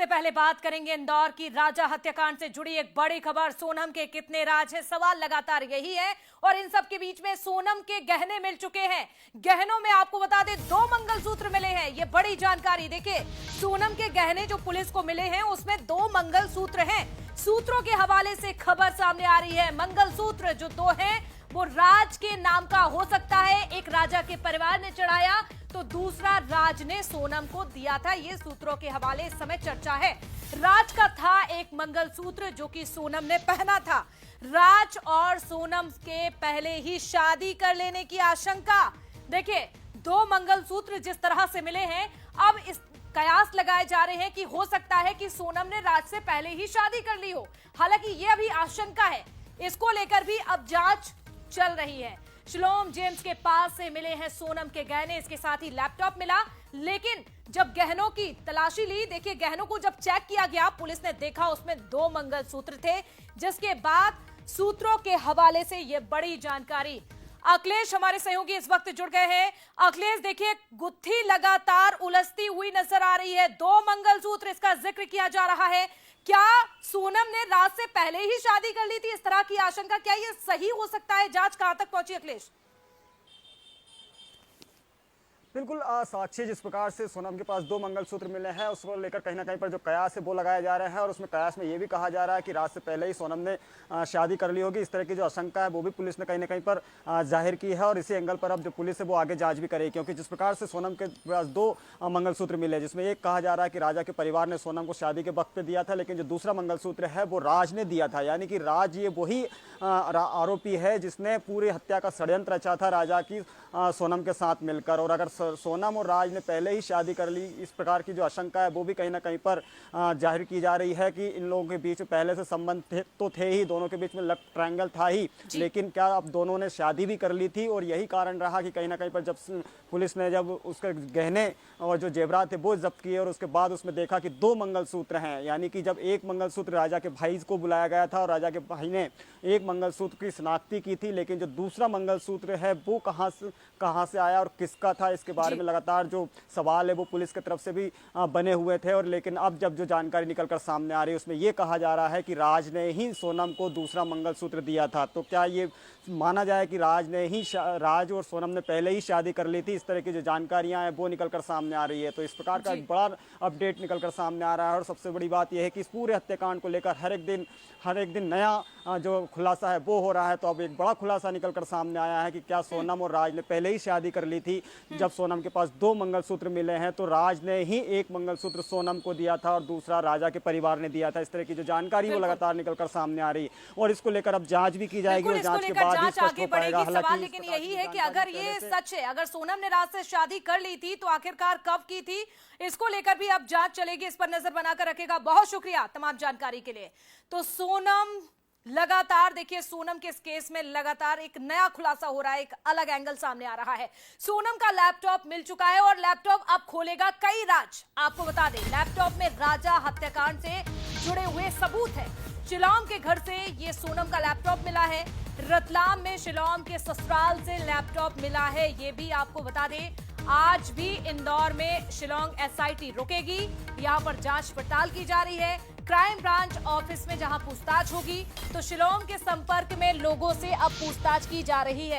से पहले बात करेंगे इंदौर की राजा हत्याकांड से जुड़ी एक बड़ी खबर। सोनम के कितने राज है, सवाल लगातार यही है। और इन सब के बीच में सोनम के गहने मिल चुके हैं। गहनों में आपको बता दें 2 मंगलसूत्र मिले हैं। ये बड़ी जानकारी देखिए, सोनम के गहने जो पुलिस को मिले हैं उसमें 2 मंगलसूत्र हैं। सूत्रों के हवाले से खबर सामने आ रही है, मंगलसूत्र जो 2 हैं वो राज के नाम का हो सकता है। एक राजा के परिवार ने चढ़ाया तो दूसरा राज ने सोनम को दिया था। ये सूत्रों के हवाले इस समय चर्चा है। राज का था एक मंगलसूत्र जो कि सोनम ने पहना था। राज और सोनम के पहले ही शादी कर लेने की आशंका। देखिए 2 मंगलसूत्र जिस तरह से मिले हैं, अब इस कयास लगाए जा रहे हैं कि हो सकता है कि सोनम ने राज से पहले ही शादी कर ली हो। हालांकि ये अभी आशंका है, इसको लेकर भी अब जांच चल रही है। शिलोम जेम्स के पास से मिले हैं सोनम के गहने, इसके साथ ही लैपटॉप मिला। लेकिन जब गहनों की तलाशी ली, देखिए गहनों को जब चेक किया गया, पुलिस ने देखा उसमें 2 मंगलसूत्र थे। जिसके बाद सूत्रों के हवाले से यह बड़ी जानकारी। अखिलेश हमारे सहयोगी इस वक्त जुड़ गए हैं। अखिलेश देखिए, गुत्थी लगातार उलझती हुई नजर आ रही है। 2 मंगलसूत्र, इसका जिक्र किया जा रहा है। क्या सोनम ने राज से पहले ही शादी कर ली थी, इस तरह की आशंका, क्या ये सही हो सकता है? जांच कहां तक पहुंची अखिलेश? बिल्कुल साक्षी, जिस प्रकार से सोनम के पास 2 मंगलसूत्र मिले हैं उसको लेकर कहीं ना कहीं पर जो कयास है वो लगाया जा रहा है। और उसमें कयास में ये भी कहा जा रहा है कि रात से पहले ही सोनम ने शादी कर ली होगी। इस तरह की जो आशंका है वो भी पुलिस ने कहीं ना कहीं पर जाहिर की है। और इसी एंगल पर अब जो पुलिस है वो आगे जांच भी करेगी, क्योंकि जिस प्रकार से सोनम के पास 2 मंगलसूत्र मिले, जिसमें एक कहा जा रहा है कि राजा के परिवार ने सोनम को शादी के वक्त पे दिया था, लेकिन जो दूसरा मंगलसूत्र है वो राज ने दिया था। यानी कि राज ये वही आरोपी है जिसने पूरी हत्या का षड्यंत्र रचा था राजा की सोनम के साथ मिलकर। और अगर सोनम और राज ने पहले ही शादी कर ली, इस प्रकार की जो आशंका है वो भी कहीं ना कहीं पर जाहिर की जा रही है कि इन लोगों के बीच पहले से संबंध तो थे ही, दोनों के बीच में लव ट्रायंगल था ही। लेकिन क्या अब दोनों ने शादी भी कर ली थी? और यही कारण रहा कि कहीं ना कहीं पर जब पुलिस ने जब उसके गहने और जो जेवरात थे वो जब्त किए और उसके बाद उसमें देखा कि 2 मंगलसूत्र हैं। यानी कि जब एक मंगलसूत्र राजा के भाई को बुलाया गया था और राजा के भाई ने एक मंगलसूत्र की शनाख्ती की थी, लेकिन जो दूसरा मंगलसूत्र है वो कहाँ से आया और किसका था, इसके बारे में लगातार जो सवाल है वो पुलिस की तरफ से भी बने हुए थे। और लेकिन अब जब जो जानकारी निकलकर सामने आ रही है उसमें ये कहा जा रहा है कि राज ने ही सोनम को दूसरा मंगलसूत्र दिया था। तो क्या ये माना जाए कि राज और सोनम ने पहले ही शादी कर ली थी? इस तरह की जो जानकारियां हैं वो निकलकर सामने आ रही है। तो इस प्रकार का एक बड़ा अपडेट निकलकर सामने आ रहा है। और सबसे बड़ी बात यह है कि इस पूरे हत्याकांड को लेकर हर एक दिन नया जो खुलासा है वो हो रहा है। तो अब एक बड़ा खुलासा निकलकर सामने आया है कि क्या सोनम और राज ने पहले ही शादी कर ली थी। जब सोनम के पास 2 मंगलसूत्र मिले हैं तो राज ने ही एक मंगलसूत्र सोनम को दिया था और दूसरा राजा के परिवार ने दिया था। इस तरह की जो जानकारी वो लगातार निकलकर सामने आ रही है। और इसको लेकर अब जांच भी की जाएगी और जांच के बाद ही स्पष्ट हो पाएगा। सवाल लेकिन यही है कि अगर ये सच है, अगर सोनम ने राज से शादी कर ली थी तो आखिरकार कब की थी, इसको लेकर भी अब जांच चलेगी। इस पर नजर बनाकर रखेगा। बहुत शुक्रिया तमाम जानकारी के लिए। तो सोनम लगातार देखिए, सोनम के इस केस में लगातार एक नया खुलासा हो रहा है, एक अलग एंगल सामने आ रहा है। सोनम का लैपटॉप मिल चुका है और लैपटॉप अब खोलेगा कई राज। आपको बता दें, लैपटॉप में राजा हत्याकांड से जुड़े हुए सबूत है। शिलोम के घर से ये सोनम का लैपटॉप मिला है। रतलाम में शिलोम के ससुराल से लैपटॉप मिला है, ये भी आपको बता दें। आज भी इंदौर में शिलोंग एसआईटी रुकेगी, यहां पर जांच पड़ताल की जा रही है। क्राइम ब्रांच ऑफिस में जहां पूछताछ होगी तो शिलोंग के संपर्क में लोगों से अब पूछताछ की जा रही है।